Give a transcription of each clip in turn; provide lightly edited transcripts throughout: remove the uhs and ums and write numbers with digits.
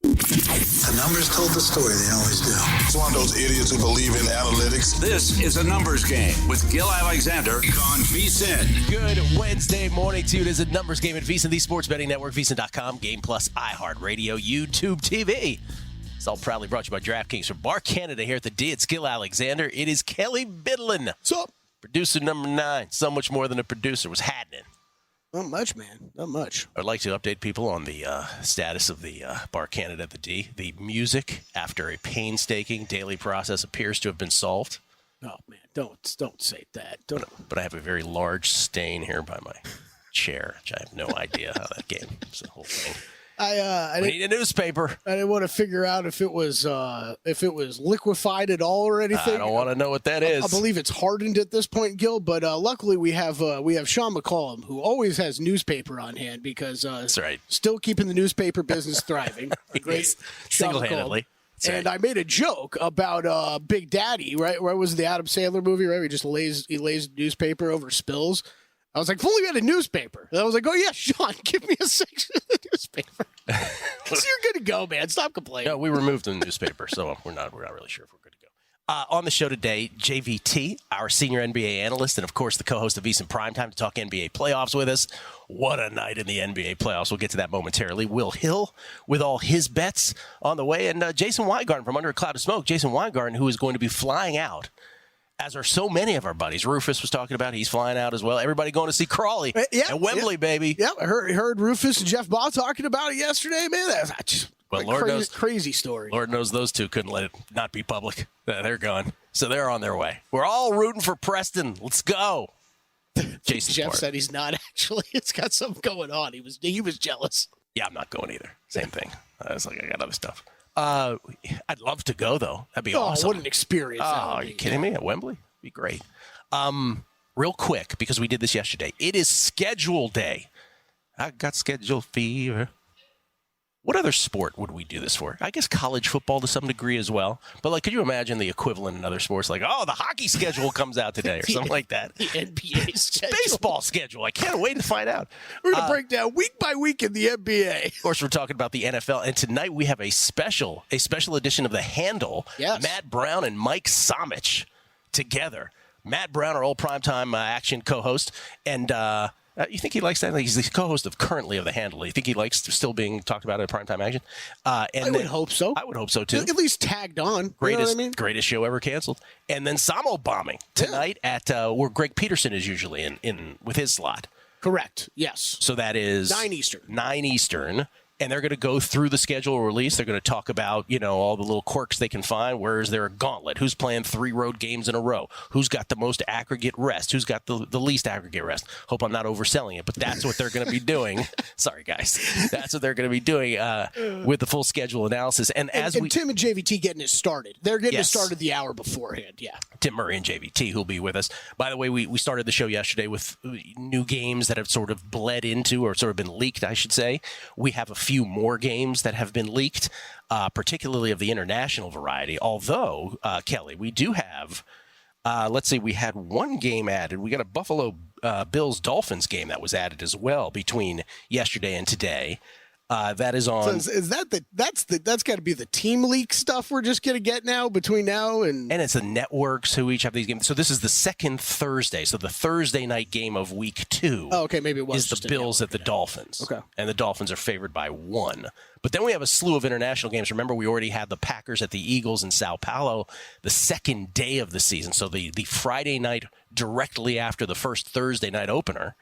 The numbers told the story. They always do. It's one of those idiots who believe in analytics. This is a numbers game with Gill Alexander on VSiN. Good Wednesday morning to you. It is a numbers game at VSiN, the Sports Betting Network, VSiN.com, Game Plus, iHeartRadio, YouTube TV. It's all proudly brought to you by DraftKings. From Bar Canada here at the D, it's Gill Alexander. It is Kelley Bydlon. What's up? Producer number 9. So much more than a producer was happening. Not much, man. Not much. I'd like to update people on the status of the Bar Canada at the D. The music, after a painstaking daily process, appears to have been solved. Oh, man. Don't say that. But I have a very large stain here by my chair, which I have no idea how that came. It's the whole thing. I need a newspaper. I didn't want to figure out if it was liquefied at all or anything. I don't want to know what that is. I believe it's hardened at this point, Gil. But luckily we have Sean McCollum, who always has newspaper on hand because that's right. Still keeping the newspaper business thriving. Great, single-handedly. And I made a joke about Big Daddy, right? Where was the Adam Sandler movie? Right, he lays newspaper over spills. I was like, if only we had a newspaper. And I was like, oh, yeah, Sean, give me a section of the newspaper. So you're good to go, man. Stop complaining. No, we removed the newspaper, so we're not really sure if we're good to go. On the show today, JVT, our senior NBA analyst, and, of course, the co-host of VSiN Primetime to talk NBA playoffs with us. What a night in the NBA playoffs. We'll get to that momentarily. Will Hill with all his bets on the way. And Jason Weingarten from Under a Cloud of Smoke. Jason Weingarten, who is going to be flying out, as are so many of our buddies. Rufus was talking about he's flying out as well. Everybody going to see Crawley at Wembley, baby. Yeah, I heard Rufus and Jeff Baugh talking about it yesterday, man. That's just crazy story. Lord knows those two couldn't let it not be public. They're gone. So they're on their way. We're all rooting for Preston. Let's go. Jeff said he's not actually. It's got something going on. He was jealous. Yeah, I'm not going either. Same thing. I was like, I got other stuff. I'd love to go, though. That'd be awesome. What an experience. Are you kidding me? At Wembley? Be great. Real quick, because we did this yesterday. It is schedule day. I got schedule fever. What other sport would we do this for? I guess college football to some degree as well. But, could you imagine the equivalent in other sports? The hockey schedule comes out today or something like that. The NBA schedule. Baseball schedule. I can't wait to find out. We're going to break down week by week in the NBA. Of course, we're talking about the NFL. And tonight we have a special edition of The Handle. Yes. Matt Brown and Mike Somich together. Matt Brown, our old primetime action co-host. And you think he likes that? He's the co-host of The Handle. You think he likes still being talked about at primetime action? I would hope so. I would hope so, too. At least tagged on. Greatest show ever canceled. And then Samo bombing tonight at where Greg Peterson is usually in with his slot. Correct. Yes. So that is 9 Eastern. 9 Eastern. And they're going to go through the schedule release. They're going to talk about, all the little quirks they can find. Where is there a gauntlet? Who's playing 3 road games in a row? Who's got the most aggregate rest? Who's got the least aggregate rest? Hope I'm not overselling it, but that's what they're going to be doing. Sorry, guys. That's what they're going to be doing with the full schedule analysis. And Tim and JVT getting it started. They're getting it started the hour beforehand, yeah. Tim Murray and JVT, who'll be with us. By the way, we started the show yesterday with new games that have sort of bled into or sort of been leaked, I should say. We have a few more games that have been leaked, particularly of the international variety. Although, Kelley, we do have, let's see, we had one game added. We got a Buffalo Bills-Dolphins game that was added as well between yesterday and today. That is on. So is that's got to be the team leak stuff we're just going to get now between now and it's the networks who each have these games. So this is the second Thursday. So the Thursday night game of week 2. Oh, okay, maybe it was is the Bills at the Dolphins. Okay, and the Dolphins are favored by 1. But then we have a slew of international games. Remember, we already had the Packers at the Eagles in Sao Paulo the second day of the season. So the Friday night directly after the first Thursday night opener.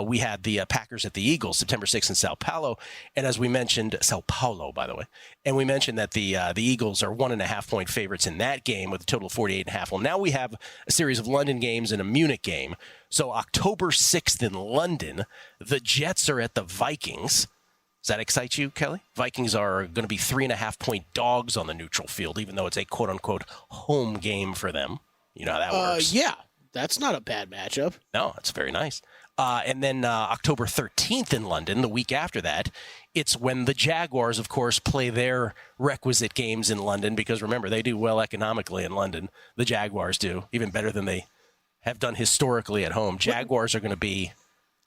We had the Packers at the Eagles, September 6th in Sao Paulo. And as we mentioned, Sao Paulo, by the way, and we mentioned that the Eagles are 1.5-point favorites in that game with a total of 48.5. Well, now we have a series of London games and a Munich game. So October 6th in London, the Jets are at the Vikings. Does that excite you, Kelley? Vikings are going to be 3.5-point dogs on the neutral field, even though it's a quote-unquote home game for them. You know how that works. Yeah, that's not a bad matchup. No, it's very nice. And then October 13th in London, the week after that, it's when the Jaguars, of course, play their requisite games in London because, remember, they do well economically in London. The Jaguars do, even better than they have done historically at home. Jaguars are going to be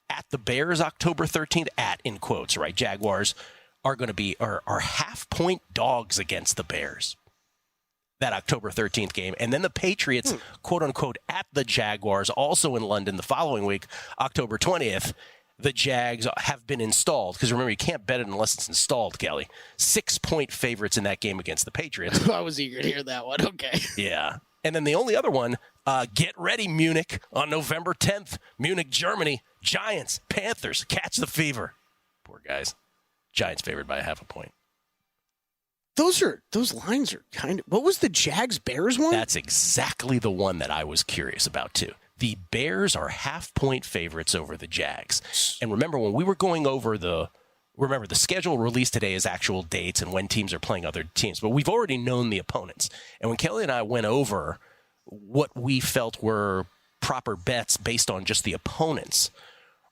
at the Bears October 13th, in quotes, right? Jaguars are going to be are half-point dogs against the Bears. That October 13th game. And then the Patriots, quote-unquote, at the Jaguars, also in London the following week, October 20th. The Jags have been installed. Because remember, you can't bet it unless it's installed, Kelley. 6-point favorites in that game against the Patriots. I was eager to hear that one. Okay. Yeah. And then the only other one, get ready, Munich, on November 10th. Munich, Germany. Giants, Panthers, catch the fever. Poor guys. Giants favored by 0.5 point. Those lines are kind of. What was the Jags-Bears one? That's exactly the one that I was curious about, too. The Bears are 0.5-point favorites over the Jags. And remember, when we were going over the schedule released today is actual dates and when teams are playing other teams. But we've already known the opponents. And when Kelley and I went over what we felt were proper bets based on just the opponents,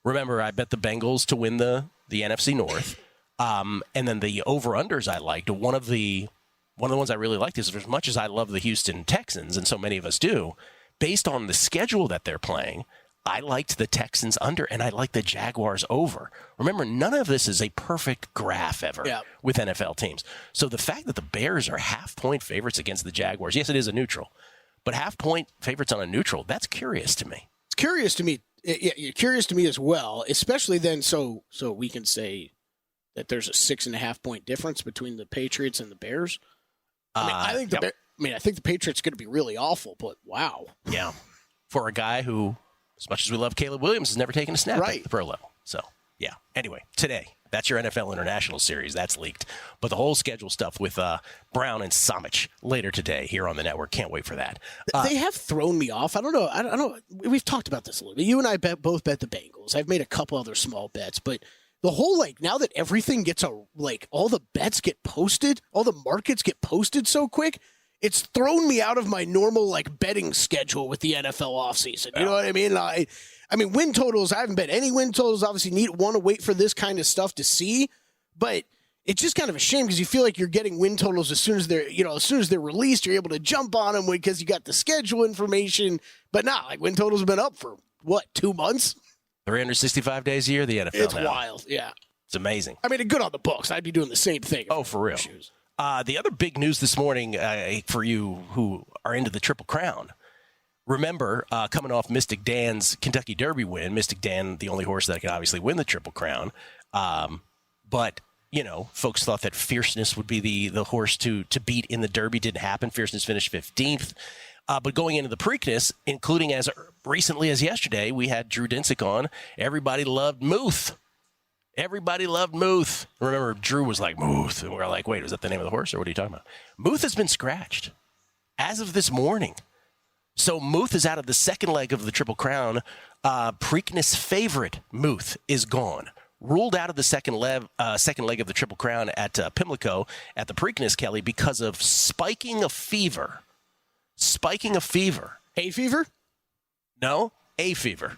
remember, I bet the Bengals to win the NFC North. And then the over-unders I liked, one of the ones I really liked is, as much as I love the Houston Texans, and so many of us do, based on the schedule that they're playing, I liked the Texans under, and I liked the Jaguars over. Remember, none of this is a perfect graph ever with NFL teams. So the fact that the Bears are 0.5-point favorites against the Jaguars, yes, it is a neutral, but 0.5-point favorites on a neutral, that's curious to me. It's curious to me. Yeah, curious to me as well, especially then so we can say that there's a 6.5-point difference between the Patriots and the Bears. I think the Patriots are going to be really awful, but wow. Yeah. For a guy who, as much as we love Caleb Williams, has never taken a snap at the pro level. So, yeah. Anyway, today, that's your NFL International Series. That's leaked. But the whole schedule stuff with Brown and Samich later today here on the network. Can't wait for that. They have thrown me off. I don't know. We've talked about this a little bit. You and I both bet the Bengals. I've made a couple other small bets, but the whole, now that everything gets all the bets get posted, all the markets get posted so quick, it's thrown me out of my normal, betting schedule with the NFL offseason. You know what I mean? I mean, win totals, I haven't bet any win totals. Obviously, want to wait for this kind of stuff to see, but it's just kind of a shame because you feel like you're getting win totals as soon as they're released, you're able to jump on them because you got the schedule information, but win totals have been up for, 2 months? 365 days a year, the NFL. It's now. wild, yeah. It's amazing. I mean, good on the books. I'd be doing the same thing. Oh, for real. The other big news this morning for you who are into the Triple Crown, remember, coming off Mystic Dan's Kentucky Derby win, Mystic Dan, the only horse that can obviously win the Triple Crown. But, folks thought that Fierceness would be the horse to beat in the Derby. Didn't happen. Fierceness finished 15th. But going into the Preakness, including as recently as yesterday, we had Drew Dinsick on. Everybody loved Muth. Remember, Drew was like, Muth. And we were like, wait, is that the name of the horse, or what are you talking about? Muth has been scratched as of this morning. So Muth is out of the second leg of the Triple Crown. Preakness favorite Muth is gone. Ruled out of the second leg of the Triple Crown at Pimlico at the Preakness, Kelley, because of spiking a fever. Hay fever? No, a fever.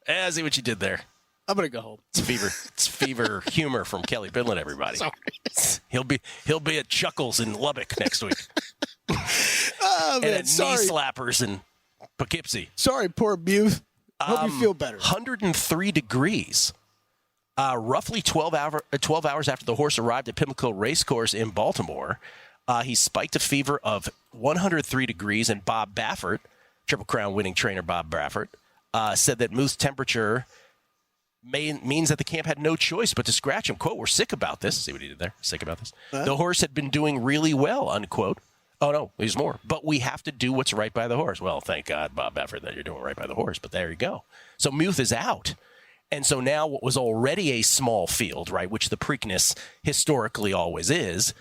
I see what you did there. I'm going to go home. It's fever. It's fever humor from Kelley Bydlon, everybody. Sorry. He'll be at Chuckles in Lubbock next week. Oh, man, and at Knee Slappers in Poughkeepsie. Sorry, poor Muth. Hope you feel better. 103 degrees. Roughly 12 hours after the horse arrived at Pimlico Racecourse in Baltimore, he spiked a fever of 103 degrees, and Bob Baffert, Triple Crown winning trainer Bob Baffert, said that Muth's temperature means that the camp had no choice but to scratch him. Quote, we're sick about this. See what he did there? Sick about this. The horse had been doing really well, unquote. Oh, no, there's more. But we have to do what's right by the horse. Well, thank God, Bob Baffert, that you're doing right by the horse. But there you go. So Muth is out. And so now what was already a small field, right, which the Preakness historically always is,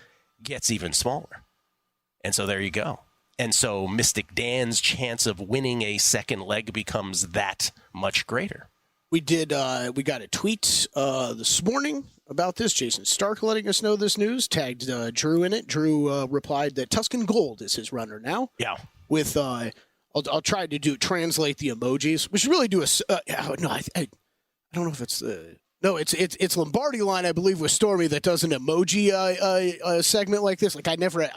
gets even smaller. And so there you go. And so Mystic Dan's chance of winning a second leg becomes that much greater. We got a tweet this morning about this. Jason Stark letting us know this news, tagged Drew in it. Drew replied that Tuscan Gold is his runner now. Yeah. With, I'll try to translate the emojis. We should really do I don't know if it's it's Lombardi Line, I believe, with Stormy that does an emoji segment like this. I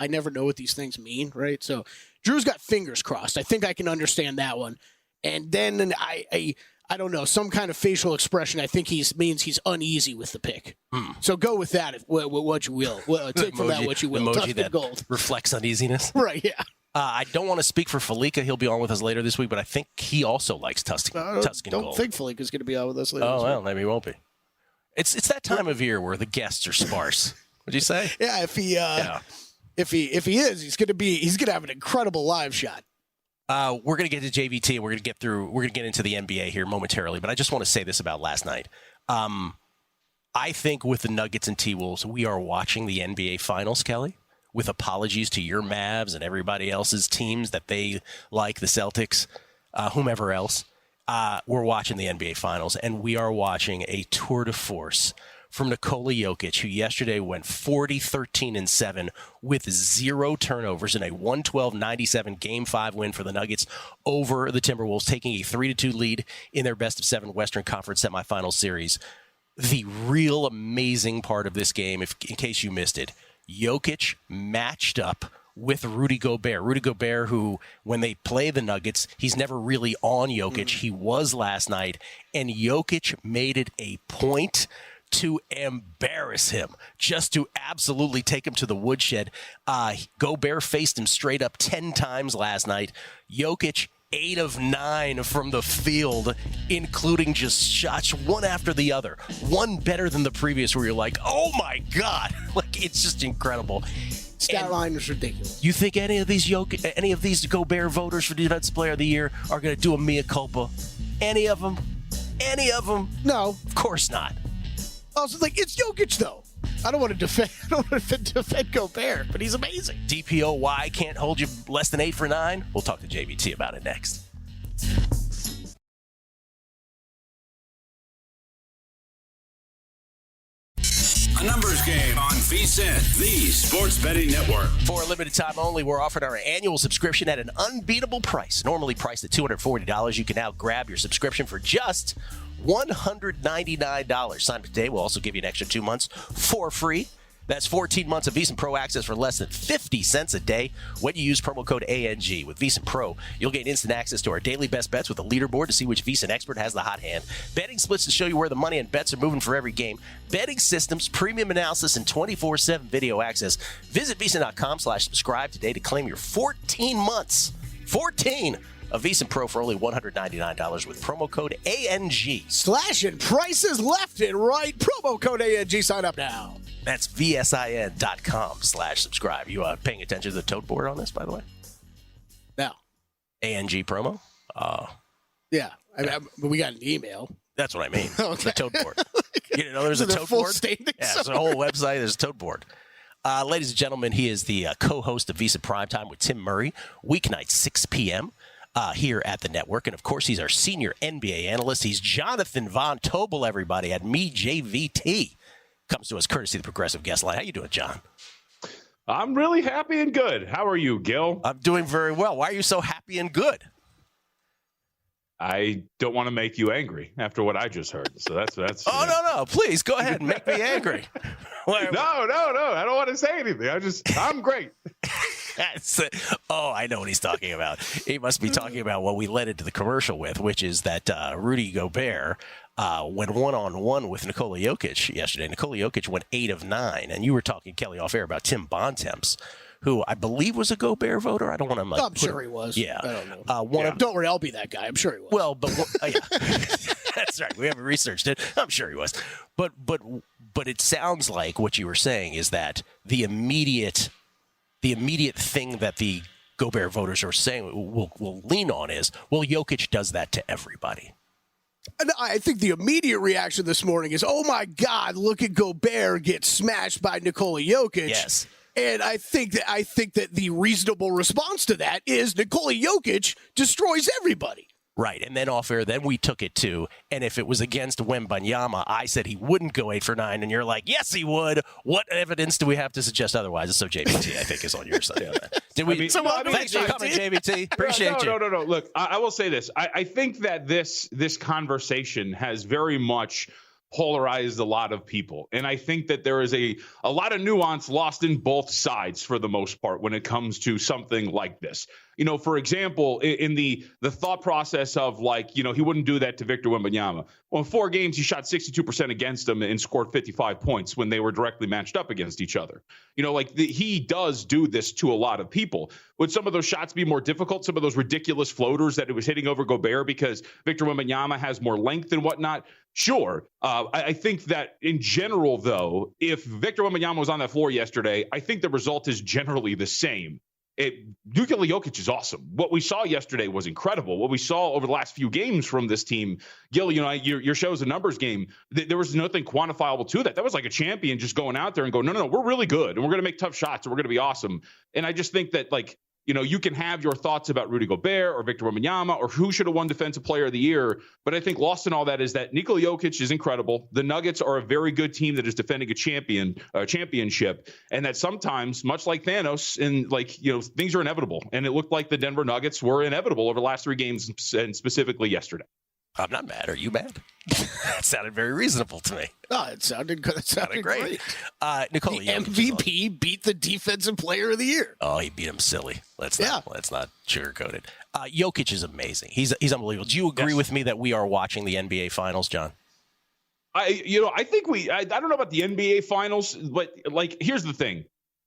never know what these things mean, right? So Drew's got fingers crossed. I think I can understand that one. And then I I don't know, some kind of facial expression. I think means he's uneasy with the pick. So go with that, what you will. Take from that what you will. Emoji that gold reflects uneasiness. Right, yeah. I don't want to speak for Falika. He'll be on with us later this week, but I think he also likes Tuscan Gold. I don't think Falika's going to be on with us later this week. Well, maybe he won't be. It's that time of year where the guests are sparse. What'd you say? Yeah, if he is, he's going to have an incredible live shot. We're going to get to JVT. We're going to get into the NBA here momentarily, but I just want to say this about last night. I think with the Nuggets and T-Wolves, we are watching the NBA Finals, Kelley, with apologies to your Mavs and everybody else's teams that they like, the Celtics, whomever else. We're watching the NBA Finals, and we are watching a tour de force from Nikola Jokic, who yesterday went 40-13-7 with 0 turnovers in a 112-97 Game 5 win for the Nuggets over the Timberwolves, taking a 3-2 lead in their best-of-7 Western Conference semifinal series. The real amazing part of this game, in case you missed it, Jokic matched up with Rudy Gobert. Rudy Gobert, who, when they play the Nuggets, he's never really on Jokic. He was last night, and Jokic made it a point to embarrass him, just to absolutely take him to the woodshed. Gobert faced him straight up 10 times last night. Jokic, 8 of 9 from the field, including just shots one after the other. One better than the previous, where you're like, oh my God. Like, it's just incredible. Stat line is ridiculous. You think any of these Gobert voters for Defensive Player of the Year are going to do a mea culpa? Any of them? No. Of course not. Also, it's Jokic, though. I don't want to defend Gobert, but he's amazing. DPOY can't hold you less than 8 for 9. We'll talk to JVT about it next. A numbers game on VSiN, the sports betting network. For a limited time only, we're offering our annual subscription at an unbeatable price. Normally priced at $240, you can now grab your subscription for just $199. Sign up today. We'll also give you an extra 2 months for free. That's 14 months of VSiN Pro access for less than 50 cents a day when you use promo code ANG. With VSiN Pro, you'll gain instant access to our daily best bets with a leaderboard to see which VSiN expert has the hot hand. Betting splits to show you where the money and bets are moving for every game. Betting systems, premium analysis, and 24/7 video access. Visit VSiN.com/subscribe today to claim your 14 months. 14 of VSiN Pro for only $199 with promo code ANG. Slashing prices left and right. Promo code ANG. Sign up now. That's VSIN.com/subscribe. You paying attention to the tote board on this, by the way? No. ANG promo? Yeah. We got an email. That's what I mean. Okay. The tote board. You didn't know there's a tote board? Yeah, there's a whole website. There's a tote board. Ladies and gentlemen, he is the co-host of VSiN Primetime with Tim Murray, weeknights 6 p.m. Here at the network. And, of course, he's our senior NBA analyst. He's Jonathan Von Tobel, everybody, at MeJVT. Comes to us courtesy of the Progressive Guest Line. How you doing, John? I'm really happy and good. How are you, Gill? I'm doing very well. Why are you so happy and good? I don't want to make you angry after what I just heard. So that's. Oh, no. Please go ahead and make me angry. No. I don't want to say anything. I'm great. I know what he's talking about. He must be talking about what we led into the commercial with, which is that Rudy Gobert went one-on-one with Nikola Jokic yesterday. Nikola Jokic went 8 of 9, and you were talking, Kelley, off air about Tim Bontemps, who I believe was a Gobert voter. I don't want to. I'm sure he was. Yeah, I don't know. Don't worry, I'll be that guy. I'm sure he was. Well, but yeah, that's right. We haven't researched it. I'm sure he was. But it sounds like what you were saying is that the immediate thing that the Gobert voters are saying will lean on is, well, Jokic does that to everybody. And I think the immediate reaction this morning is, oh, my God, look at Gobert get smashed by Nikola Jokic. Yes. And I think that the reasonable response to that is Nikola Jokic destroys everybody. Right, and then off air, then we took it to, and if it was against Wembanyama, I said he wouldn't go 8 for 9, and you're like, yes, he would. What evidence do we have to suggest otherwise? So JVT, I think, is on your side. Thanks for coming, JVT. Appreciate you. No. Look, I will say this. I think that this conversation has very much polarized a lot of people. And I think that there is a lot of nuance lost in both sides for the most part when it comes to something like this. You know, for example, in the thought process of like, you know, he wouldn't do that to Victor Wembanyama. Well, in 4 games, he shot 62% against him and scored 55 points when they were directly matched up against each other. You know, like he does do this to a lot of people. Would some of those shots be more difficult? Some of those ridiculous floaters that it was hitting over Gobert because Victor Wembanyama has more length and whatnot? Sure. I think that in general, though, if Victor Wembanyama was on that floor yesterday, I think the result is generally the same. Nikola Jokic is awesome. What we saw yesterday was incredible. What we saw over the last few games from this team, Gill, you know, your show's a numbers game. There was nothing quantifiable to that. That was like a champion just going out there and going, no, we're really good. And we're going to make tough shots. And we're going to be awesome. And I just think that, like, you know, you can have your thoughts about Rudy Gobert or Victor Wembanyama or who should have won Defensive Player of the Year. But I think lost in all that is that Nikola Jokic is incredible. The Nuggets are a very good team that is defending a championship. And that sometimes, much like Thanos, and like, you know, things are inevitable. And it looked like the Denver Nuggets were inevitable over the last 3 games and specifically yesterday. I'm not mad. Are you mad? That sounded very reasonable to me. No, it sounded good. It sounded great. Nikola The Jokic MVP beat the Defensive Player of the Year. Oh, he beat him silly. Let's not sugarcoat it. Jokic is amazing. He's unbelievable. Do you agree with me that we are watching the NBA Finals, John? I think I don't know about the NBA Finals, but like, here's the thing.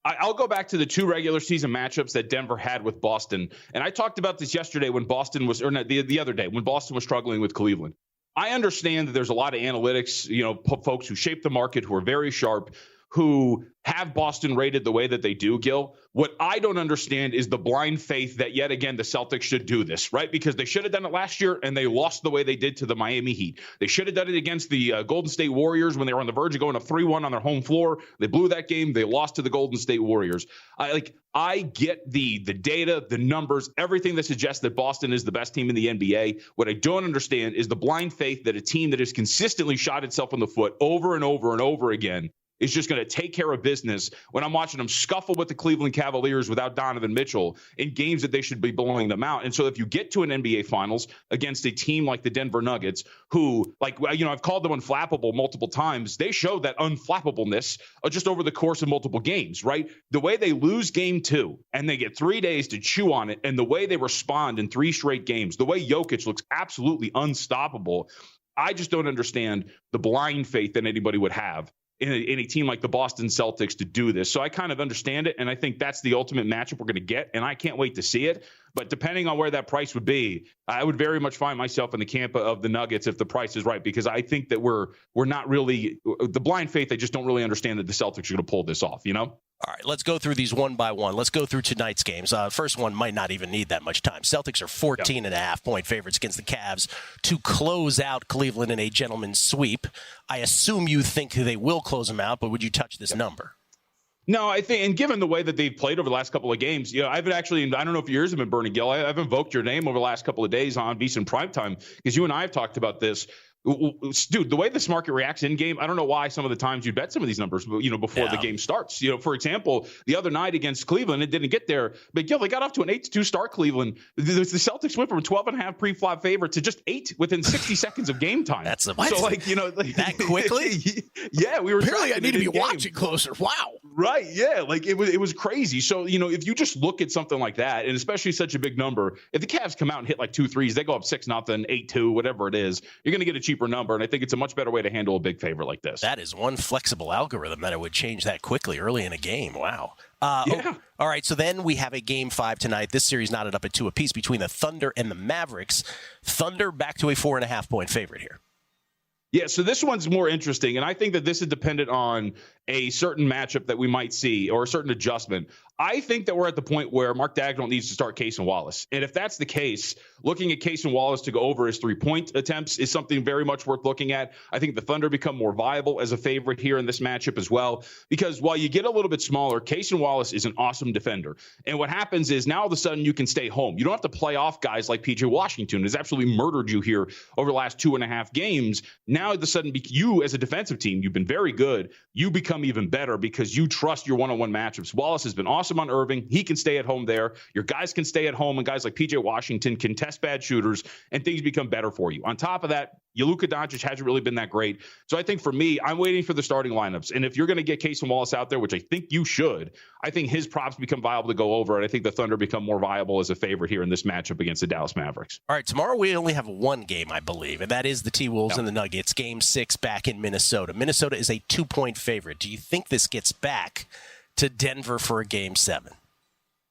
I'll go back to the 2 regular season matchups that Denver had with Boston. And I talked about this yesterday when Boston was, or not, the other day when Boston was struggling with Cleveland. I understand that there's a lot of analytics, you know, folks who shape the market, who are very sharp, who have Boston rated the way that they do, Gill. What I don't understand is the blind faith that, yet again, the Celtics should do this, right? Because they should have done it last year, and they lost the way they did to the Miami Heat. They should have done it against the Golden State Warriors when they were on the verge of going up 3-1 on their home floor. They blew that game. They lost to the Golden State Warriors. I get the data, the numbers, everything that suggests that Boston is the best team in the NBA. What I don't understand is the blind faith that a team that has consistently shot itself in the foot over and over and over again is just going to take care of business when I'm watching them scuffle with the Cleveland Cavaliers without Donovan Mitchell in games that they should be blowing them out. And so if you get to an NBA Finals against a team like the Denver Nuggets, who, like, you know, I've called them unflappable multiple times, they showed that unflappableness just over the course of multiple games, right? The way they lose game 2 and they get 3 days to chew on it, and the way they respond in 3 straight games, the way Jokic looks absolutely unstoppable, I just don't understand the blind faith that anybody would have in a team like the Boston Celtics to do this. So I kind of understand it, and I think that's the ultimate matchup we're going to get, and I can't wait to see it. But depending on where that price would be, I would very much find myself in the camp of the Nuggets if the price is right, because I think that we're not really – the blind faith, they just don't really understand that the Celtics are going to pull this off, you know? All right, let's go through these one by one. Let's go through tonight's games. First one might not even need that much time. Celtics are 14.5-point favorites against the Cavs to close out Cleveland in a gentleman's sweep. I assume you think they will close them out, but would you touch this number? No, I think, and given the way that they've played over the last couple of games, you know, I've actually, I don't know if your ears have been burning, Gill. I've invoked your name over the last couple of days on VSiN Primetime because you and I have talked about this. Dude, the way this market reacts in game, I don't know why some of the times you bet some of these numbers, you know, before the game starts. You know, for example, the other night against Cleveland, it didn't get there. But Gill, they got off to an 8-2 start. Cleveland, the Celtics went from 12.5 pre-flop favorite to just 8 within 60 seconds of game time. That's so, like, you know, that quickly. Yeah, we were. Apparently, I need to be watching closer. Wow. Right. Yeah. Like it was crazy. So, you know, if you just look at something like that, and especially such a big number, if the Cavs come out and hit like 2 threes, they go up 6-0, 8-2, whatever it is, you're going to get a cheaper number. And I think it's a much better way to handle a big favorite like this. That is one flexible algorithm that it would change that quickly early in a game. Wow. Yeah. All right, so then we have a Game 5 tonight. This series knotted up at 2 apiece between the Thunder and the Mavericks. Thunder back to a 4.5-point favorite here. Yeah, so this one's more interesting, and I think that this is dependent on a certain matchup that we might see or a certain adjustment. I think that we're at the point where Mark Dagnall needs to start Case and Wallace. And if that's the case, looking at Case and Wallace to go over his 3-point attempts is something very much worth looking at. I think the Thunder become more viable as a favorite here in this matchup as well, because while you get a little bit smaller, Case and Wallace is an awesome defender. And what happens is now all of a sudden you can stay home. You don't have to play off guys like P.J. Washington, who's absolutely murdered you here over the last 2.5 games. Now all of a sudden you as a defensive team, you've been very good. You become even better because you trust your one-on-one matchups. Wallace has been awesome on Irving. He can stay at home there. Your guys can stay at home, and guys like P.J. Washington can test bad shooters, and things become better for you. On top of that, Luka Doncic hasn't really been that great. So I think for me, I'm waiting for the starting lineups. And if you're going to get Casey Wallace out there, which I think you should, I think his props become viable to go over. And I think the Thunder become more viable as a favorite here in this matchup against the Dallas Mavericks. All right, tomorrow we only have one game, I believe, and that is the T-Wolves and the Nuggets, Game 6 back in Minnesota. Minnesota is a 2-point favorite. Do you think this gets back to Denver for a Game 7?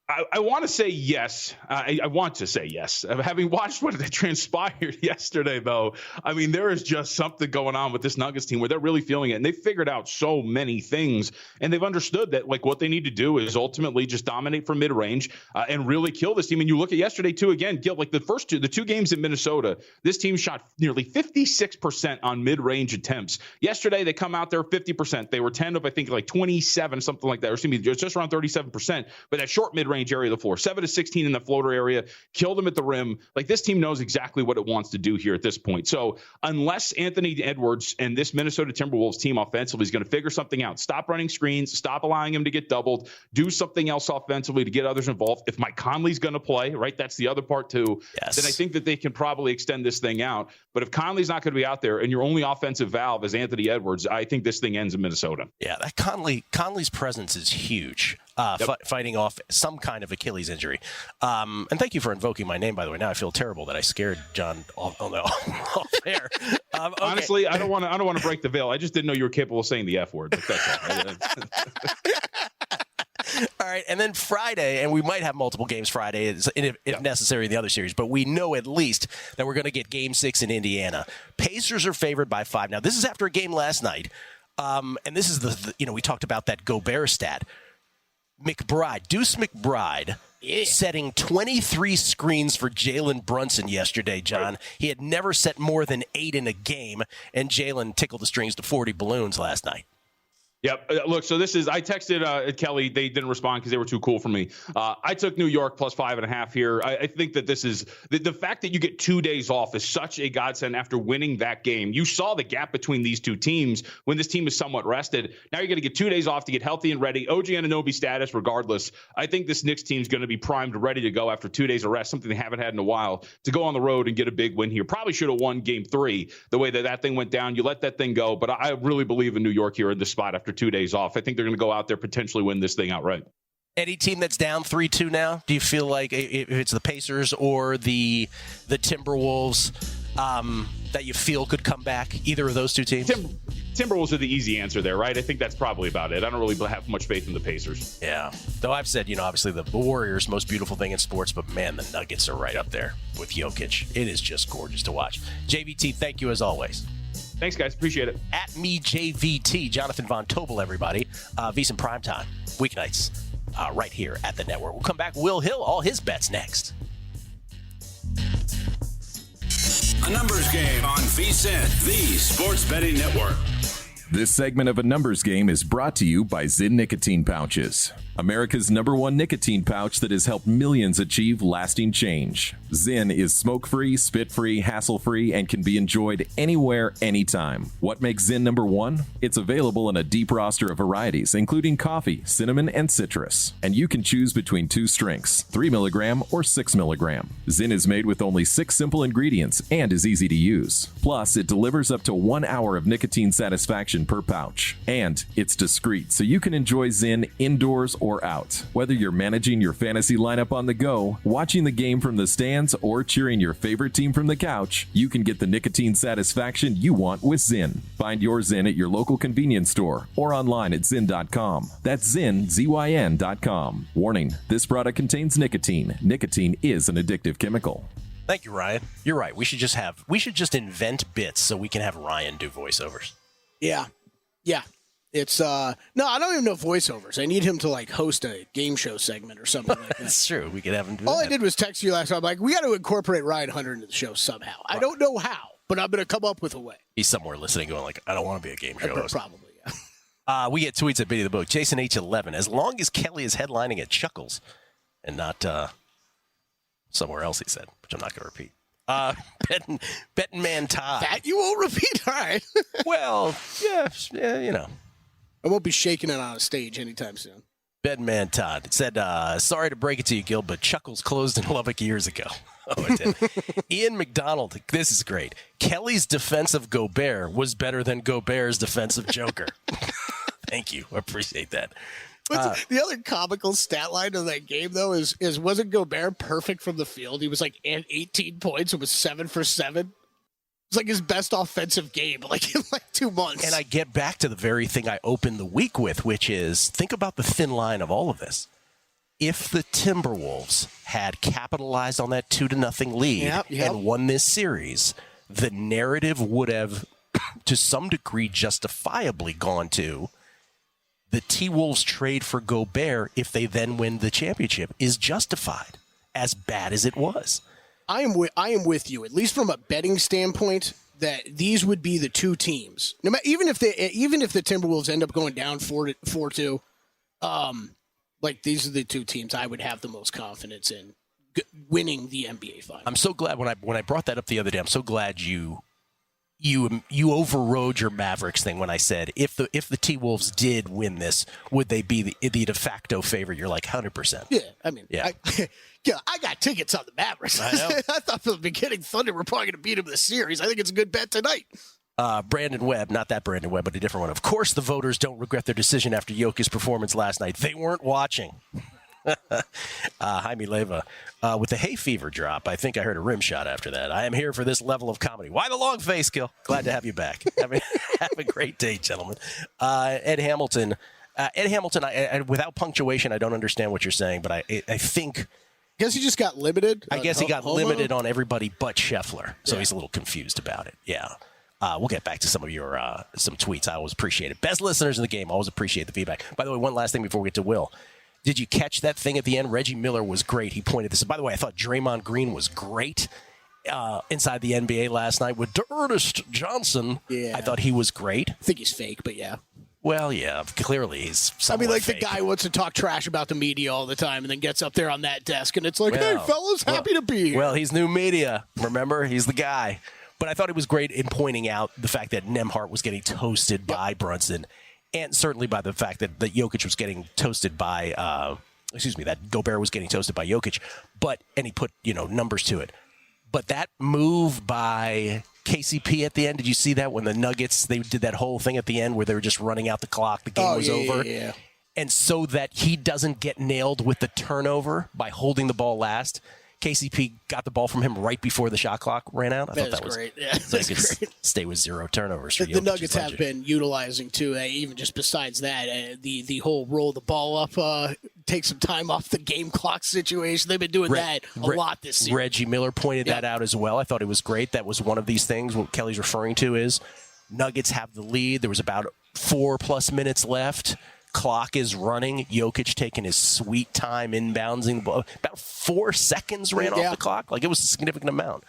I want to say yes. I want to say yes. Having watched what transpired yesterday, though, I mean, there is just something going on with this Nuggets team where they're really feeling it. And they figured out so many things. And they've understood that, like, what they need to do is ultimately just dominate from mid-range and really kill this team. And you look at yesterday, too, again, Gill, like the two games in Minnesota, this team shot nearly 56% on mid-range attempts. Yesterday, they come out there 50%. They were 10 of, I think, like 27, something like that. Or excuse me, just around 37%. But that short mid-range area of the floor, 7 to 16 in the floater area, killed them at the rim. Like, this team knows exactly what it wants to do here at this point. So unless Anthony Edwards and this Minnesota Timberwolves team offensively is going to figure something out, stop running screens, stop allowing him to get doubled, do something else offensively to get others involved. If Mike Conley's going to play, right, that's the other part too, yes, then I think that they can probably extend this thing out. But if Conley's not going to be out there and your only offensive valve is Anthony Edwards, I think this thing ends in Minnesota. Yeah, that Conley's presence is huge. Fighting off some kind of Achilles injury. And thank you for invoking my name, by the way. Now I feel terrible that I scared John off air. Okay. Honestly, I don't want to break the veil. I just didn't know you were capable of saying the F word. But that's all. All right, and then Friday, and we might have multiple games Friday if necessary in the other series, but we know at least that we're going to get Game 6 in Indiana. Pacers are favored by 5. Now, this is after a game last night, and this is we talked about that Gobert stat. Deuce McBride, setting 23 screens for Jalen Brunson yesterday, John. Right. He had never set more than 8 in a game, and Jalen tickled the strings to 40 balloons last night. Yep. Look, so this is, I texted Kelley. They didn't respond because they were too cool for me. I took New York plus 5.5 here. I think that this is the fact that you get 2 days off is such a godsend after winning that game. You saw the gap between these two teams when this team is somewhat rested. Now you're going to get 2 days off to get healthy and ready. OG Anunoby status regardless. I think this Knicks team is going to be primed, ready to go after 2 days of rest, something they haven't had in a while, to go on the road and get a big win here. Probably should have won Game 3 the way that thing went down. You let that thing go, but I really believe in New York here in this spot after 2 days off. I think they're going to go out there, potentially win this thing outright. Any team that's down 3-2 now, do you feel like if it's the Pacers or the Timberwolves that you feel could come back, either of those two teams? Timberwolves are the easy answer there, right? I think that's probably about it. I don't really have much faith in the Pacers. Yeah. Though I've said, obviously the Warriors, most beautiful thing in sports, but man, the Nuggets are right up there with Jokic. It is just gorgeous to watch. JVT, thank you as always. Thanks, guys. Appreciate it. At me, JVT, Jonathan Von Tobel, everybody. VSiN Primetime, weeknights, right here at the network. We'll come back. Will Hill, all his bets next. A numbers game on VSiN, the sports betting network. This segment of A Numbers Game is brought to you by Zyn Nicotine Pouches, America's #1 nicotine pouch that has helped millions achieve lasting change. Zyn is smoke-free, spit-free, hassle-free, and can be enjoyed anywhere, anytime. What makes Zyn #1? It's available in a deep roster of varieties, including coffee, cinnamon, and citrus. And you can choose between 2 strengths, 3 milligram or 6 milligram. Zyn is made with only 6 simple ingredients and is easy to use. Plus, it delivers up to 1 hour of nicotine satisfaction per pouch. And it's discreet, so you can enjoy Zyn indoors or out. Whether you're managing your fantasy lineup on the go, watching the game from the stands, or cheering your favorite team from the couch, you can get the nicotine satisfaction you want with Zyn. Find your Zyn at your local convenience store or online at Zyn.com. That's Zyn, ZYN.com. Warning, this product contains nicotine. Nicotine is an addictive chemical. Thank you, Ryan. You're right. We should just invent bits so we can have Ryan do voiceovers. Yeah. It's no, I don't even know voiceovers. I need him to host a game show segment or something like that. That's true. We could have him do All that. I did was text you last night. I'm like, we got to incorporate Ryan Hunter into the show somehow. I don't know how, but I'm going to come up with a way. He's somewhere listening going I don't want to be a game show host. Probably, yeah. We get tweets at Biddy the Book. Jason H11, as long as Kelley is headlining at Chuckles and not somewhere else, he said, which I'm not going to repeat. Betting Man Todd. That you won't repeat? All right. Well, yeah, I won't be shaking it on a stage anytime soon. Bedman Todd said, sorry to break it to you, Gill, but Chuckles closed in Lubbock years ago. Oh, it did. Ian McDonald, this is great. Kelly's defense of Gobert was better than Gobert's defense of Joker. Thank you. I appreciate that. The other comical stat line of that game, though, is wasn't Gobert perfect from the field? He was like 18 points. It was 7 for 7. It's like his best offensive game, like in 2 months. And I get back to the very thing I opened the week with, which is think about the thin line of all of this. If the Timberwolves had capitalized on that 2-0 lead and won this series, the narrative would have, to some degree, justifiably gone to the T-Wolves trade for Gobert if they then win the championship is justified, as bad as it was. I am with you, at least from a betting standpoint, that these would be the two teams. No matter, even if the Timberwolves end up going down 4-2, like these are the two teams I would have the most confidence in winning the NBA Finals. I'm so glad when I brought that up the other day. I'm so glad you overrode your Mavericks thing when I said if the T-Wolves did win this, would they be the de facto favorite? You're like 100%. Yeah, I mean, yeah. I got tickets on the Mavericks. I know. I thought from the beginning Thunder were probably going to beat them this series. I think it's a good bet tonight. Brandon Webb, not that Brandon Webb, but a different one. Of course, the voters don't regret their decision after Jokic's performance last night. They weren't watching. Jaime Leyva, with the hay fever drop, I think I heard a rim shot after that. I am here for this level of comedy. Why the long face, Gill? Glad to have you back. Have a great day, gentlemen. Ed Hamilton, without punctuation, I don't understand what you're saying, but I think... I guess he just got limited. I guess he got limited on everybody but Scheffler, so he's a little confused about it. Yeah. We'll get back to some of your some tweets. I always appreciate it. Best listeners in the game, always appreciate the feedback. By the way, one last thing before we get to Will. Did you catch that thing at the end? Reggie Miller was great. He pointed this. By the way, I thought Draymond Green was great inside the NBA last night with Ernest Johnson. Yeah. I thought he was great. I think he's fake, but yeah. Well, yeah, clearly he's somewhat fake. The guy wants to talk trash about the media all the time and then gets up there on that desk and it's like, hey, fellas, happy to be here. Well, he's new media. Remember? He's the guy. But I thought he was great in pointing out the fact that Nembhard was getting toasted by Brunson, and certainly by the fact that Jokic was getting toasted by, that Gobert was getting toasted by Jokic. And he put, numbers to it. But that move by KCP at the end, did you see that when the Nuggets, they did that whole thing at the end where they were just running out the clock, the game was over? Yeah. And so that he doesn't get nailed with the turnover by holding the ball last, KCP got the ball from him right before the shot clock ran out. I thought that was great. Yeah, so he could stay with 0 turnovers. The Nuggets have been utilizing too. Even just besides that, the whole roll the ball up, take some time off the game clock situation. They've been doing that a lot this season. Reggie Miller pointed that out as well. I thought it was great. That was one of these things. What Kelly's referring to is Nuggets have the lead. There was about 4+ minutes left. Clock is running. Jokic taking his sweet time inbounding the ball. About 4 seconds ran off the clock. Like, it was a significant amount.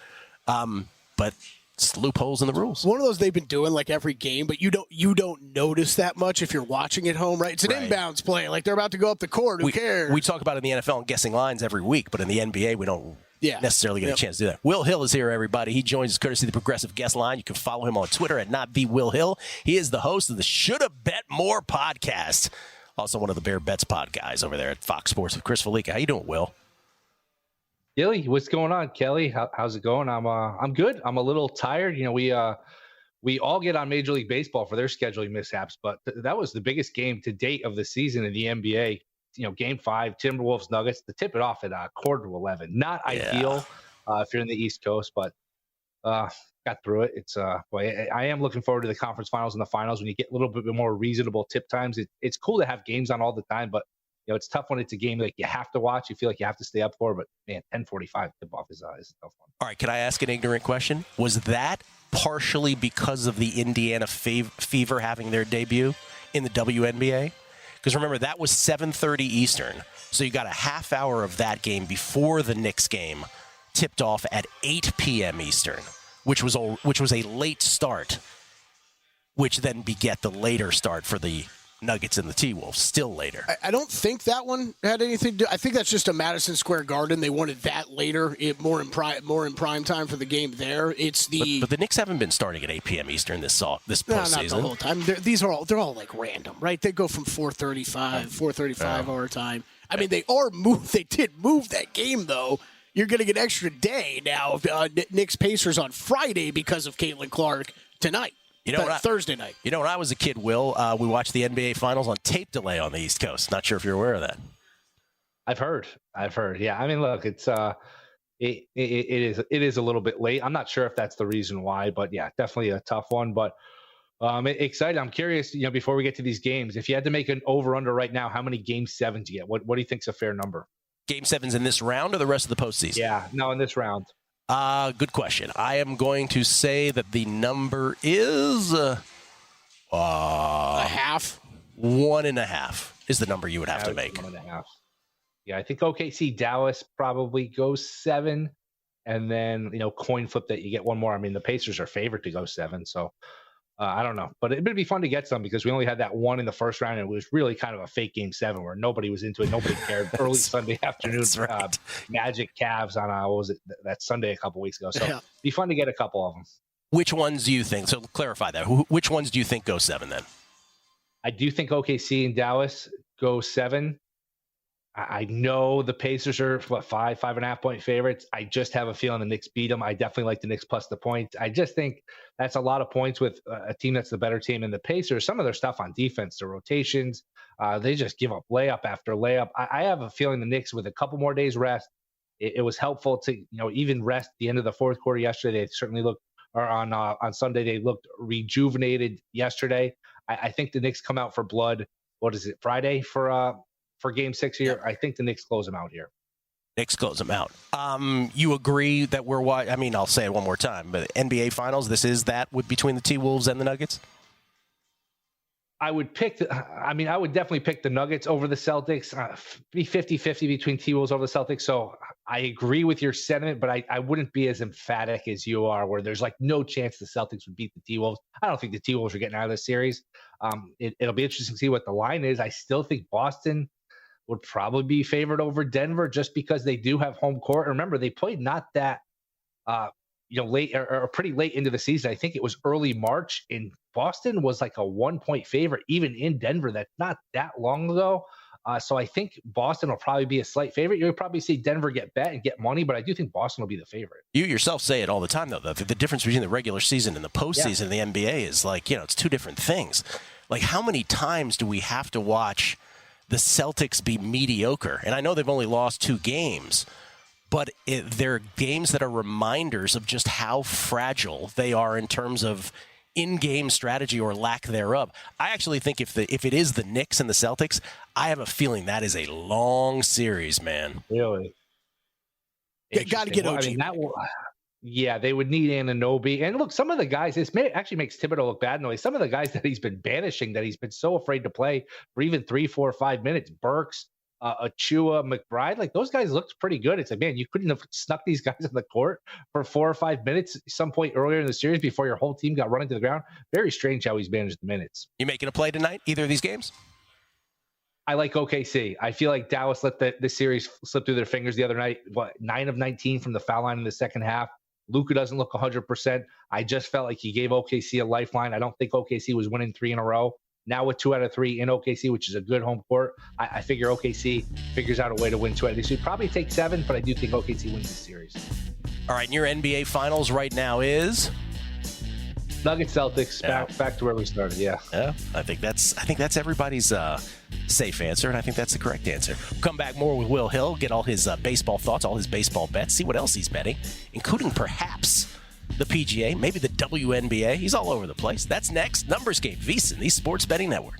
But it's loopholes in the rules. One of those they've been doing like every game, but you don't notice that much if you're watching at home, right? It's an inbounds play. Like, they're about to go up the court. Who cares? We talk about it in the NFL and guessing lines every week, but in the NBA, we don't necessarily get a chance to do that. Will Hill is here, everybody. He joins us courtesy of the Progressive Guest Line. You can follow him on Twitter at @NotTheWillHill. He is the host of the Shoulda Bet More podcast. Also one of the Bear Bets pod guys over there at Fox Sports with Chris Felica. How you doing, Will? Gilly, what's going on? Kelly, how's it going? I'm good. I'm a little tired. We all get on Major League Baseball for their scheduling mishaps, but that was the biggest game to date of the season in the NBA. Game 5, Timberwolves Nuggets, to tip it off at 11:15. Not ideal if you're in the East Coast, but got through it. It's I am looking forward to the conference finals and the finals when you get a little bit more reasonable tip times. It's cool to have games on all the time, but it's tough when it's a game like you have to watch. You feel like you have to stay up for, but man, 10:45 tip off is a tough one. All right, can I ask an ignorant question? Was that partially because of the Indiana Fever having their debut in the WNBA? Because remember, that was 7:30 Eastern, so you got a half hour of that game before the Knicks game, tipped off at 8 p.m. Eastern, which was a late start, which then beget the later start for the Nuggets and the T-Wolves still later. I don't think that one had anything to do. I think that's just a Madison Square Garden. They wanted that later, more in prime time for the game there. It's but the Knicks haven't been starting at 8 p.m. Eastern this postseason. No, not the whole time. They're all like random, right? They go from 4:35 our time. I mean, they did move that game though. You're going to get an extra day now. Knicks Pacers on Friday because of Caitlin Clark tonight. Thursday night. You know, when I was a kid, Will, we watched the NBA Finals on tape delay on the East Coast. Not sure if you're aware of that. I've heard. Yeah. I mean, look, it's it is a little bit late. I'm not sure if that's the reason why, but yeah, definitely a tough one. But excited. I'm curious. Before we get to these games, if you had to make an over/under right now, how many Game 7s you get? What do you think's a fair number? Game 7s in this round or the rest of the postseason? Yeah, no, in this round. Good question. I am going to say that the number is a half. 1.5 is the number you would have to make. 1.5. Yeah, I think OKC Dallas probably goes 7, and then coin flip that you get one more. I mean, the Pacers are favored to go 7, so I don't know, but it'd be fun to get some because we only had that one in the first round, and it was really kind of a fake Game 7 where nobody was into it, nobody cared. Early Sunday afternoon, right. Magic Cavs on what was it, that Sunday a couple weeks ago. So it'd be fun to get a couple of them. Which ones do you think? So clarify that. Which ones do you think go 7 then? I do think OKC and Dallas go 7. I know the Pacers are 5.5 point favorites. I just have a feeling the Knicks beat them. I definitely like the Knicks plus the points. I just think that's a lot of points with a team that's the better team. And the Pacers, some of their stuff on defense, the rotations, they just give up layup after layup. I have a feeling the Knicks, with a couple more days rest, it was helpful to even rest the end of the fourth quarter yesterday. They certainly looked, or on Sunday they looked rejuvenated yesterday. I think the Knicks come out for blood. What is it, Friday for Game 6 here? I think the Knicks close them out here. Knicks close them out. You agree that I'll say it one more time, but NBA Finals, this is that between the T-Wolves and the Nuggets? I would definitely pick the Nuggets over the Celtics. Be 50-50 between T-Wolves over the Celtics. So I agree with your sentiment, but I wouldn't be as emphatic as you are, where there's like no chance the Celtics would beat the T-Wolves. I don't think the T-Wolves are getting out of this series. It'll be interesting to see what the line is. I still think Boston would probably be favored over Denver just because they do have home court. Remember, they played not that late or pretty late into the season. I think it was early March, and Boston was like a 1-point favorite even in Denver. That's not that long ago. So I think Boston will probably be a slight favorite. You'll probably see Denver get bet and get money, but I do think Boston will be the favorite. You yourself say it all the time, though. The difference between the regular season and the postseason in the NBA is it's two different things. Like, how many times do we have to watch the Celtics be mediocre? And I know they've only lost 2 games, but they're games that are reminders of just how fragile they are in terms of in-game strategy or lack thereof. I actually think if it is the Knicks and the Celtics, I have a feeling that is a long series, man. Really? Got to get OG. Yeah, they would need Anunoby. And look, some of the guys, actually makes Thibodeau look bad in a way. Some of the guys that he's been banishing, that he's been so afraid to play for even 3, 4, 5 minutes, Burks, Achua, McBride, like those guys looked pretty good. It's like, man, you couldn't have snuck these guys on the court for 4 or 5 minutes some point earlier in the series before your whole team got run into the ground. Very strange how he's managed the minutes. You making a play tonight, either of these games? I like OKC. I feel like Dallas let the series slip through their fingers the other night. 9 of 19 from the foul line in the second half. Luka doesn't look 100%. I just felt like he gave OKC a lifeline. I don't think OKC was winning 3 in a row. Now with 2 out of 3 in OKC, which is a good home court, I figure OKC figures out a way to win 2 out of 3. So he'd probably take 7, but I do think OKC wins the series. All right, and your NBA Finals right now is? Nuggets Celtics, back to where we started. Yeah. I think that's everybody's safe answer, and I think that's the correct answer. We'll come back more with Will Hill, get all his baseball thoughts, all his baseball bets, see what else he's betting, including perhaps the PGA, maybe the WNBA. He's all over the place. That's next. Numbers Game, VSiN, the Sports Betting Network.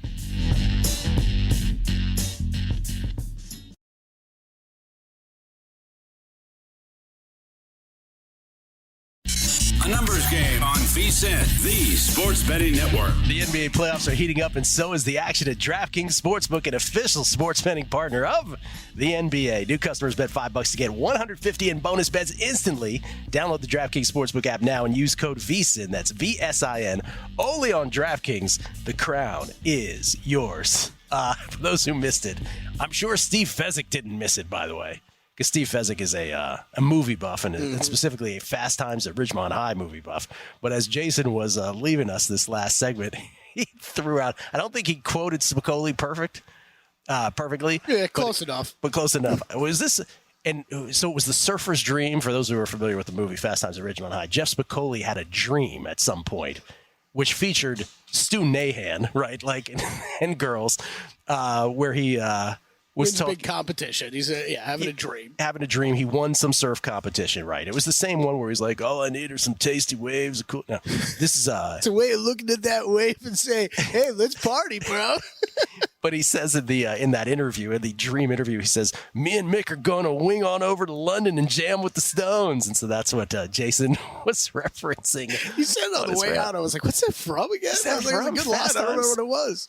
A numbers game on VSiN, the sports betting network. The NBA playoffs are heating up, and so is the action at DraftKings Sportsbook, an official sports betting partner of the NBA. New customers bet $5 to get $150 in bonus bets instantly. Download the DraftKings Sportsbook app now and use code VSiN. That's VSIN. Only on DraftKings. The crown is yours. For those who missed it, I'm sure Steve Fezzik didn't miss it, by the way. Because Steve Fezzik is a movie buff, and specifically a Fast Times at Ridgemont High movie buff. But as Jason was leaving us this last segment, he threw out, I don't think he quoted Spicoli perfectly. Yeah, close enough. But close enough. Was this, and so it was the surfer's dream, for those who are familiar with the movie Fast Times at Ridgemont High. Jeff Spicoli had a dream at some point, which featured Stu Nahan, right, like, and girls, where he... was big competition. He's having a dream. Having a dream. He won some surf competition, right? It was the same one where he's like, all I need are some tasty waves. Cool. No, this is it's a way of looking at that wave and say, hey, let's party, bro. But he says in that interview, in the dream interview, he says, me and Mick are going to wing on over to London and jam with the Stones. And so that's what Jason was referencing. He said on the way out, I was like, what's that from again? That was like, a good line. I don't remember what it was.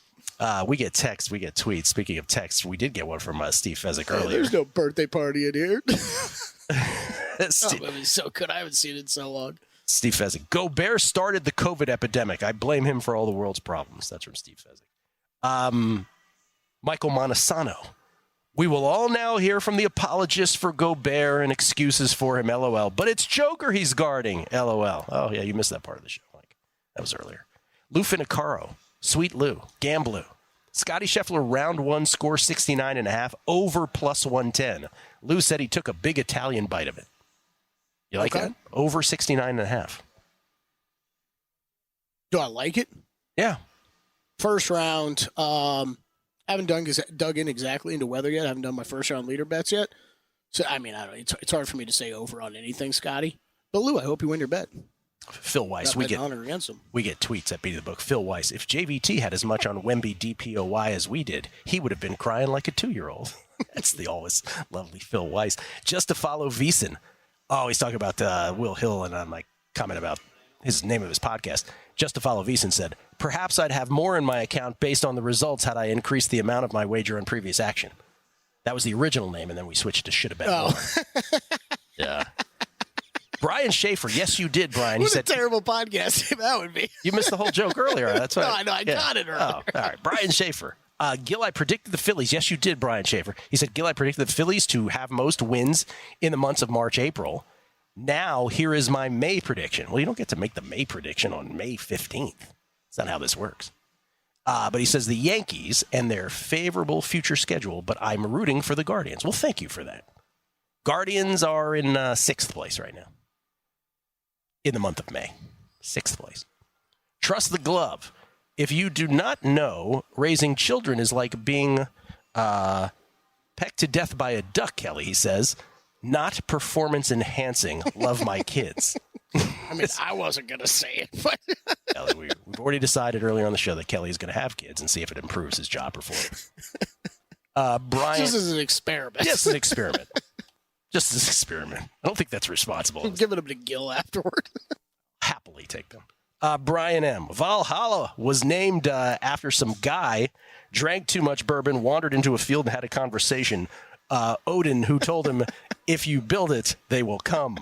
We get texts, we get tweets. Speaking of texts, we did get one from Steve Fezzik earlier. There's no birthday party in here. Steve, that movie's so good. I haven't seen it in so long. Steve Fezzik. Gobert started the COVID epidemic. I blame him for all the world's problems. That's from Steve Fezzik. Michael Montesano. We will all now hear from the apologists for Gobert and excuses for him, LOL. But it's Joker he's guarding, LOL. Oh, yeah, you missed that part of the show, Mike. That was earlier. Lou Finicaro. Sweet Lou, Gamblu. Scotty Scheffler, round one, score 69.5, over plus 110. Lou said he took a big Italian bite of it. You like that? Over 69.5. Do I like it? Yeah. First round, haven't dug in exactly into weather yet. I haven't done my first round leader bets yet. So, I mean, I don't know. It's hard for me to say over on anything, Scotty. But Lou, I hope you win your bet. Phil Weiss, we get tweets at Beat of the Book. Phil Weiss, if JVT had as much on Wemby DPOY as we did, he would have been crying like a 2-year-old. That's the always lovely Phil Weiss. Just to follow VSiN. Oh, he's talking about Will Hill, and on my comment about his name of his podcast. Just to follow VSiN said, perhaps I'd have more in my account based on the results had I increased the amount of my wager on previous action. That was the original name, and then we switched to should have bet more. Yeah. Brian Schaefer. Yes, you did, Brian. What a terrible podcast that would be. You missed the whole joke earlier. That's right. No, I know. I got it earlier. Oh, all right. Brian Schaefer. Gill, I predicted the Phillies. Yes, you did, Brian Schaefer. He said, Gill, I predicted the Phillies to have most wins in the months of March, April. Now, here is my May prediction. Well, you don't get to make the May prediction on May 15th. That's not how this works. But he says the Yankees and their favorable future schedule, but I'm rooting for the Guardians. Well, thank you for that. Guardians are in 6th place right now. In the month of May. 6th place. Trust the glove. If you do not know, raising children is like being pecked to death by a duck, Kelley, he says. Not performance enhancing. Love my kids. I mean, I wasn't going to say it, but... Kelley, we've already decided earlier on the show that Kelley is going to have kids and see if it improves his job performance. Brian... This is an experiment. Yes, an experiment. Just as an experiment. I don't think that's responsible. I'm giving them to Gill afterward. Happily take them. Brian M. Valhalla was named after some guy, drank too much bourbon, wandered into a field and had a conversation. Odin, who told him, if you build it, they will come.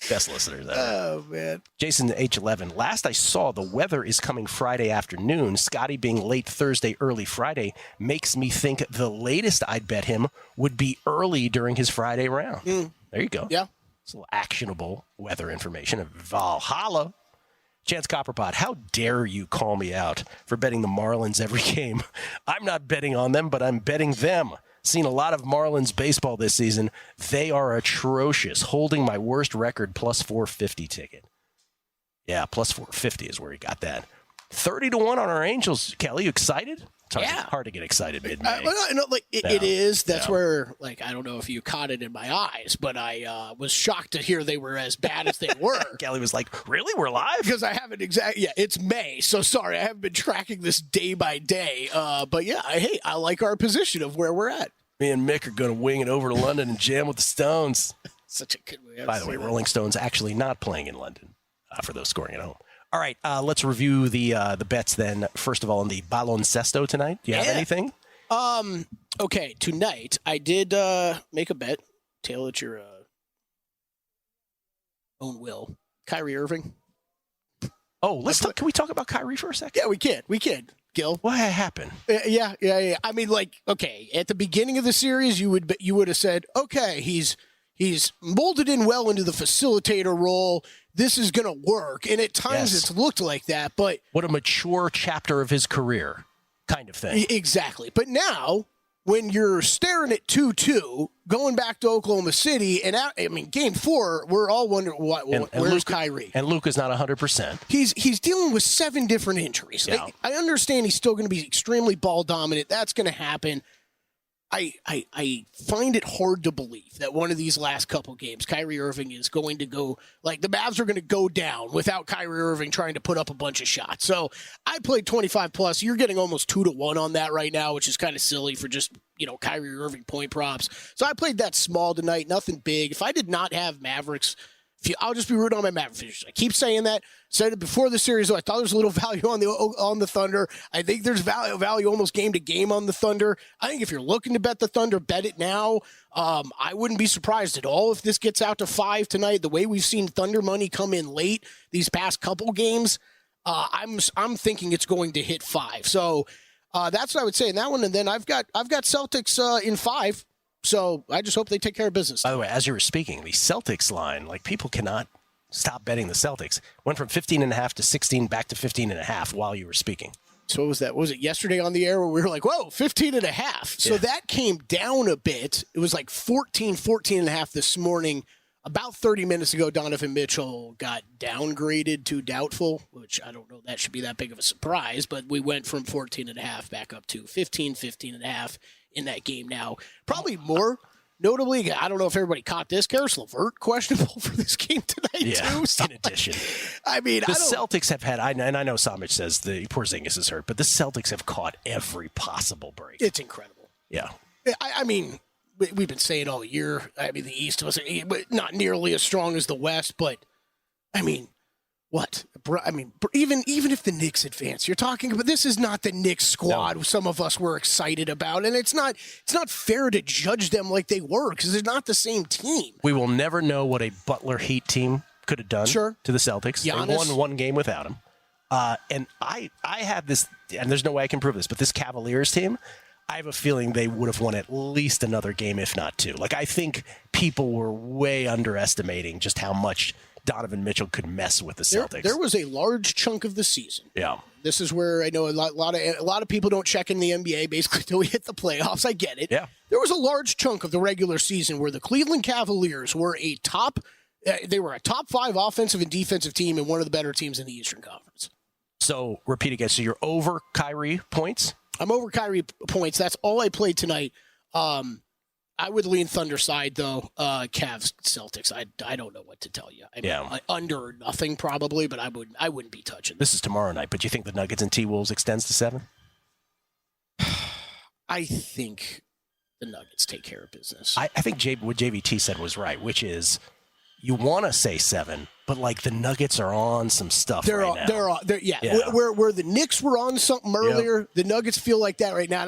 Best listeners ever. Oh, man. Jason H11. Last I saw, the weather is coming Friday afternoon. Scotty being late Thursday, early Friday makes me think the latest I'd bet him would be early during his Friday round. There you go. Yeah. It's a little actionable weather information. Valhalla. Chance Copperpot, how dare you call me out for betting the Marlins every game? I'm not betting on them, but I'm betting them. Seen a lot of Marlins baseball this season. They are atrocious. Holding my worst record, plus 450 ticket. Yeah, plus 450 is where he got that. 30-1 on our Angels. Kelley, you excited? It's hard to get excited mid-May. It is. That's where, I don't know if you caught it in my eyes, but I was shocked to hear they were as bad as they were. Kelley was like, really? We're live? Because I haven't it's May, so sorry, I haven't been tracking this day by day. But yeah, I like our position of where we're at. Me and Mick are going to wing it over to London and jam with the Stones. Such a good movie. By the way, Rolling Stones actually not playing in London. for those scoring at home. All right, let's review the bets then. First of all, in the baloncesto tonight, do you have anything? Okay, tonight I did make a bet. Tail at your own will. Kyrie Irving. Oh, can we talk about Kyrie for a second? Yeah, we can. Gill. What happened? Yeah. I mean, okay, at the beginning of the series, you would have said, okay, he's molded in well into the facilitator role. This is going to work. And at times it's looked like that, but what a mature chapter of his career kind of thing. Exactly. But now, when you're staring at 2-2, going back to Oklahoma City, and Game 4, we're all wondering where's Kyrie? And Luka's not 100%. He's dealing with 7 different injuries. Yeah. I understand he's still going to be extremely ball dominant. That's going to happen. I find it hard to believe that one of these last couple games, Kyrie Irving is going to go, the Mavs are going to go down without Kyrie Irving trying to put up a bunch of shots. So I played 25 plus. You're getting almost 2-1 on that right now, which is kind of silly for just, Kyrie Irving point props. So I played that small tonight, nothing big. If I did not have Mavericks, I'll just be rooting on my Mavericks. I keep saying that. Said it before the series. I thought there was a little value on the Thunder. I think there's value almost game to game on the Thunder. I think if you're looking to bet the Thunder, bet it now. I wouldn't be surprised at all if this gets out to 5 tonight. The way we've seen Thunder money come in late these past couple games, I'm thinking it's going to hit 5. So that's what I would say in that one. And then I've got Celtics in 5. So I just hope they take care of business. By the way, as you were speaking, the Celtics line, people cannot stop betting the Celtics. Went from 15.5 to 16 back to 15.5 while you were speaking. So what was that? Was it yesterday on the air where we were like, whoa, 15.5? So that came down a bit. It was 14.5 this morning. About 30 minutes ago, Donovan Mitchell got downgraded to doubtful, which I don't know that should be that big of a surprise, but we went from 14.5 back up to 15.5 in that game now. Probably more notably, I don't know if everybody caught this, Karis LeVert questionable for this game tonight too. So, in addition. The Celtics have had, and I know Samich says the Porzingis is hurt, but the Celtics have caught every possible break. It's incredible. Yeah. We've been saying all year, the East was not nearly as strong as the West, but, what? Even if the Knicks advance, you're talking about this is not the Knicks squad some of us were excited about, and it's not fair to judge them like they were because they're not the same team. We will never know what a Butler Heat team could have done to the Celtics. Giannis. They won one game without him. And I have this, and there's no way I can prove this, but this Cavaliers team, I have a feeling they would have won at least another game, if not 2. I think people were way underestimating just how much Donovan Mitchell could mess with the Celtics. There was a large chunk of the season. Yeah. This is where I know a lot of people don't check in the NBA basically until we hit the playoffs. I get it. Yeah. There was a large chunk of the regular season where the Cleveland Cavaliers were a top 5 offensive and defensive team and one of the better teams in the Eastern Conference. So, repeat again. So, you're over Kyrie points? I'm over Kyrie points. That's all I played tonight. I would lean Thunder side, though. Cavs, Celtics. I don't know what to tell you. Under or nothing probably, but I wouldn't be touching them. This is tomorrow night, but do you think the Nuggets and T-Wolves extends to 7? I think the Nuggets take care of business. I think what JVT said was right, which is you want to say 7, but the Nuggets are on some stuff right now. Where the Knicks were on something earlier, the Nuggets feel like that right now.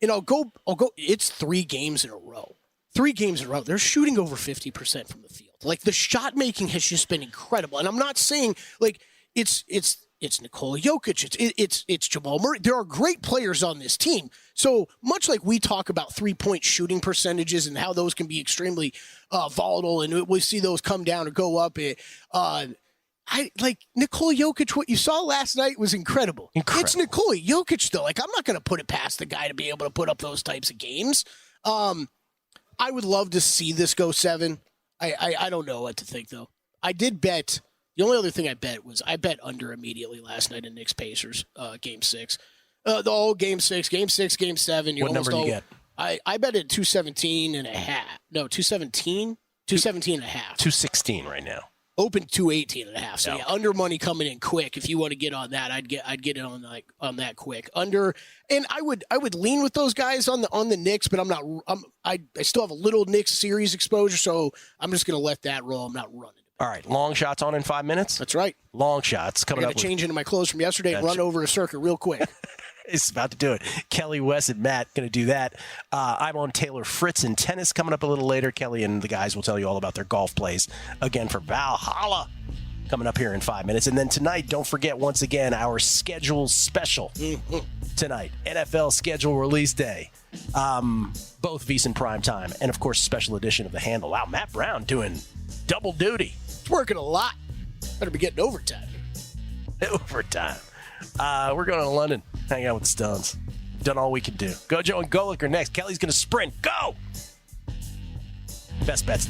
And I'll go. It's 3 games in a row. 3 games in a row. They're shooting over 50% from the field. The shot making has just been incredible. And I'm not saying it's Nikola Jokic. It's Jamal Murray. There are great players on this team. So much like we talk about 3-point shooting percentages and how those can be extremely volatile, and we see those come down or go up. Nikola Jokic, what you saw last night was incredible. It's Nikola Jokic, though. I'm not going to put it past the guy to be able to put up those types of games. I would love to see this go 7. I don't know what to think, though. I did bet. The only other thing I bet was I bet under immediately last night in Knicks Pacers, Game 6. The whole Game 6, Game 6, Game 7. What number did you get? I bet at 217.5. No, 217? 217.5. 216 right now. Open 218.5. So under money coming in quick. If you want to get on that, I'd get it on that quick. Under, and I would lean with those guys on the Knicks, but I still have a little Knicks series exposure, so I'm just going to let that roll. I'm not running. All right, long shots on in 5 minutes. That's right. Long shots I coming got up. to change into my clothes from yesterday and run over a circuit real quick. It's about to do it. Kelley, Wes, and Matt going to do that. I'm on Taylor Fritz in tennis coming up a little later. Kelley and the guys will tell you all about their golf plays again for Valhalla coming up here in 5 minutes. And then tonight, don't forget once again our schedule special tonight. NFL schedule release day. Both VSiN prime time and, of course, special edition of The Handle. Wow, Matt Brown doing double duty. It's working a lot. Better be getting overtime. Overtime. We're going to London, hang out with the Stones. Done all we can do. Gojo and Golick are next. Kelley's going to sprint. Go! Best bets.